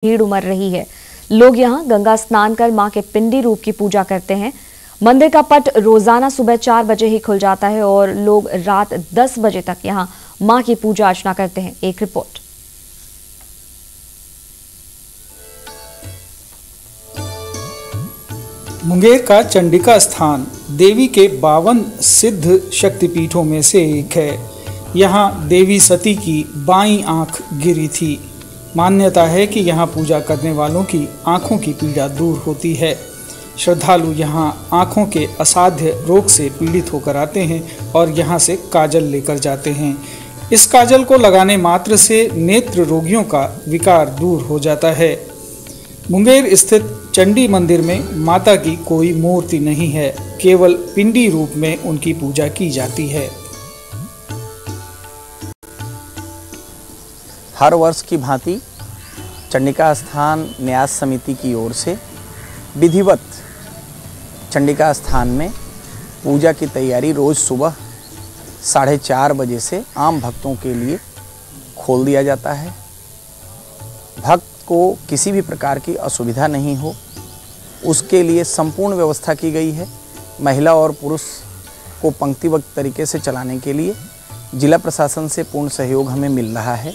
भीड़ उमड़ रही है। लोग यहां गंगा स्नान कर मां के पिंडी रूप की पूजा करते हैं। मंदिर का पट रोजाना सुबह 4 बजे ही खुल जाता है और लोग रात 10 बजे तक यहां मां की पूजा अर्चना करते हैं। एक रिपोर्ट। मुंगेर का चंडिका स्थान देवी के 52 सिद्ध शक्तिपीठों में से एक है। यहाँ देवी सती की बाईं आंख गिरी थी। मान्यता है कि यहाँ पूजा करने वालों की आंखों की पीड़ा दूर होती है। श्रद्धालु यहाँ आंखों के असाध्य रोग से पीड़ित होकर आते हैं और यहाँ से काजल लेकर जाते हैं। इस काजल को लगाने मात्र से नेत्र रोगियों का विकार दूर हो जाता है। मुंगेर स्थित चंडी मंदिर में माता की कोई मूर्ति नहीं है, केवल पिंडी रूप में उनकी पूजा की जाती है। हर वर्ष की भांति चंडिका स्थान न्यास समिति की ओर से विधिवत चंडिका स्थान में पूजा की तैयारी रोज़ सुबह 4:30 बजे से आम भक्तों के लिए खोल दिया जाता है। भक्त को किसी भी प्रकार की असुविधा नहीं हो, उसके लिए संपूर्ण व्यवस्था की गई है। महिला और पुरुष को पंक्तिबद्ध तरीके से चलाने के लिए जिला प्रशासन से पूर्ण सहयोग हमें मिल रहा है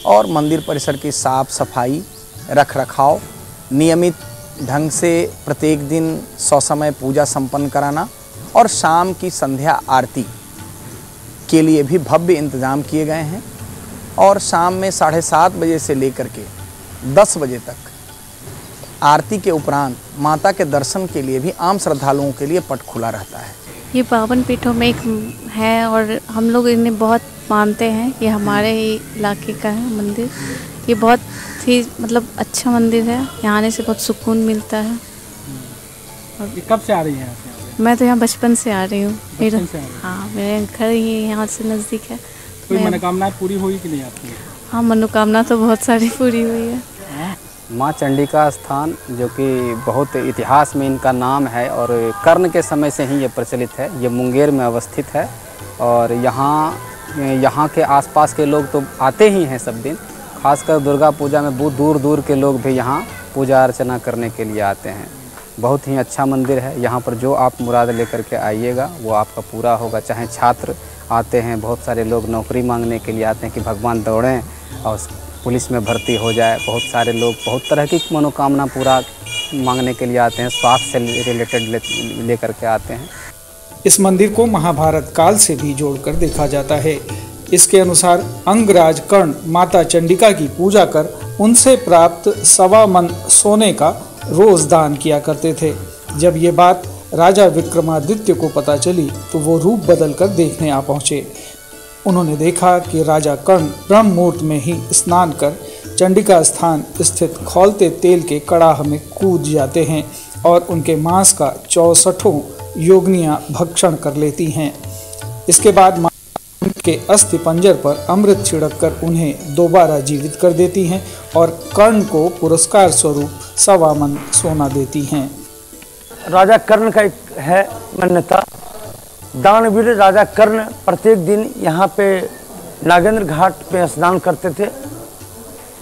और मंदिर परिसर की साफ सफाई, रख रखाव, नियमित ढंग से प्रत्येक दिन ससमय पूजा संपन्न कराना और शाम की संध्या आरती के लिए भी भव्य इंतजाम किए गए हैं। और शाम में 7:30 बजे से लेकर के 10 बजे तक आरती के उपरांत माता के दर्शन के लिए भी आम श्रद्धालुओं के लिए पट खुला रहता है। ये 52 पीठों में एक है और हम लोग इन्हें बहुत मानते हैं। ये हमारे ही इलाके का है मंदिर। ये बहुत ही अच्छा मंदिर है। यहाँ आने से बहुत सुकून मिलता है। और ये कब से आ रही हैं? मैं तो यहाँ बचपन से आ रही हूँ। हाँ, मेरे घर ही यहाँ से नज़दीक है। कोई मनोकामना पूरी हुई कि नहीं आपकी? हाँ, मनोकामना तो बहुत सारी पूरी हुई है। माँ चंडिका स्थान जो कि बहुत इतिहास में इनका नाम है और कर्ण के समय से ही ये प्रचलित है। ये मुंगेर में अवस्थित है और यहाँ के आसपास के लोग तो आते ही हैं सब दिन। खासकर दुर्गा पूजा में बहुत दूर दूर के लोग भी यहाँ पूजा अर्चना करने के लिए आते हैं। बहुत ही अच्छा मंदिर है। यहाँ पर जो आप मुराद लेकर के आइएगा वो आपका पूरा होगा। चाहे छात्र आते हैं, बहुत सारे लोग नौकरी मांगने के लिए आते हैं कि भगवान दौड़ें और पुलिस में भर्ती हो जाए। बहुत सारे लोग बहुत तरह की मनोकामना पूरा मांगने के लिए आते हैं। स्वास्थ्य से रिलेटेड लेकर के आते हैं। इस मंदिर को महाभारत काल से भी जोड़कर देखा जाता है। इसके अनुसार अंगराज कर्ण माता चंडिका की पूजा कर उनसे प्राप्त 1.25 मन सोने का रोज दान किया करते थे। जब ये बात राजा विक्रमादित्य को पता चली तो वो रूप बदलकर देखने आ पहुंचे। उन्होंने देखा कि राजा कर्ण ब्रह्म मुहूर्त में ही स्नान कर चंडिका स्थान स्थित खौलते तेल के कड़ाह में कूद जाते हैं और उनके मांस का 64 योगिनियां भक्षण कर लेती हैं। इसके बाद मां उनके अस्थि पंजर पर अमृत छिड़क कर उन्हें दोबारा जीवित कर देती हैं और कर्ण को पुरस्कार स्वरूप 1.25 मन सोना देती हैं। राजा कर्ण का एक है मान्यता। दानवीर राजा कर्ण प्रत्येक दिन यहाँ पे नागेंद्र घाट पे स्नान करते थे।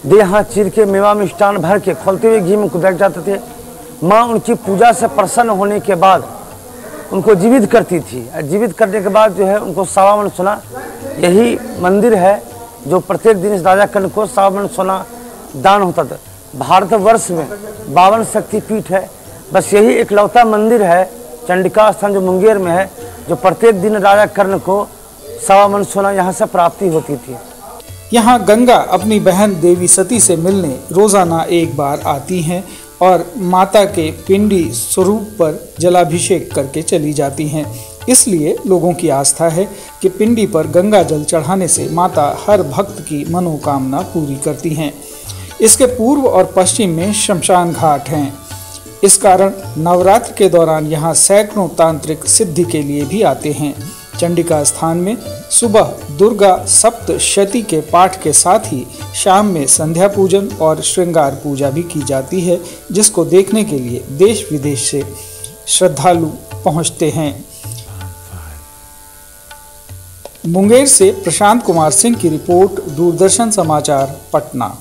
देह हाथ चीर के मेवा मिष्ठान भर के खोलते हुए घी में कुदक जाते थे। माँ उनकी पूजा से प्रसन्न होने के बाद उनको जीवित करती थी। जीवित करने के बाद जो है उनको 1.25 मन सोना, यही मंदिर है जो प्रत्येक दिन इस राजा कर्ण को 1.25 मन सोना दान होता था। भारतवर्ष में 52 शक्तिपीठ है, बस यही इकलौता मंदिर है चंडिका स्थान जो मुंगेर में है, जो प्रत्येक दिन राजा कर्ण को 1.25 मन सोना यहाँ से प्राप्ति होती थी। यहाँ गंगा अपनी बहन देवी सती से मिलने रोजाना एक बार आती हैं और माता के पिंडी स्वरूप पर जलाभिषेक करके चली जाती हैं। इसलिए लोगों की आस्था है कि पिंडी पर गंगा जल चढ़ाने से माता हर भक्त की मनोकामना पूरी करती हैं। इसके पूर्व और पश्चिम में शमशान घाट हैं। इस कारण नवरात्र के दौरान यहाँ सैकड़ों तांत्रिक सिद्धि के लिए भी आते हैं। चंडिका स्थान में सुबह दुर्गा सप्तशती के पाठ के साथ ही शाम में संध्या पूजन और श्रृंगार पूजा भी की जाती है, जिसको देखने के लिए देश विदेश से श्रद्धालु पहुंचते हैं। मुंगेर से प्रशांत कुमार सिंह की रिपोर्ट, दूरदर्शन समाचार, पटना।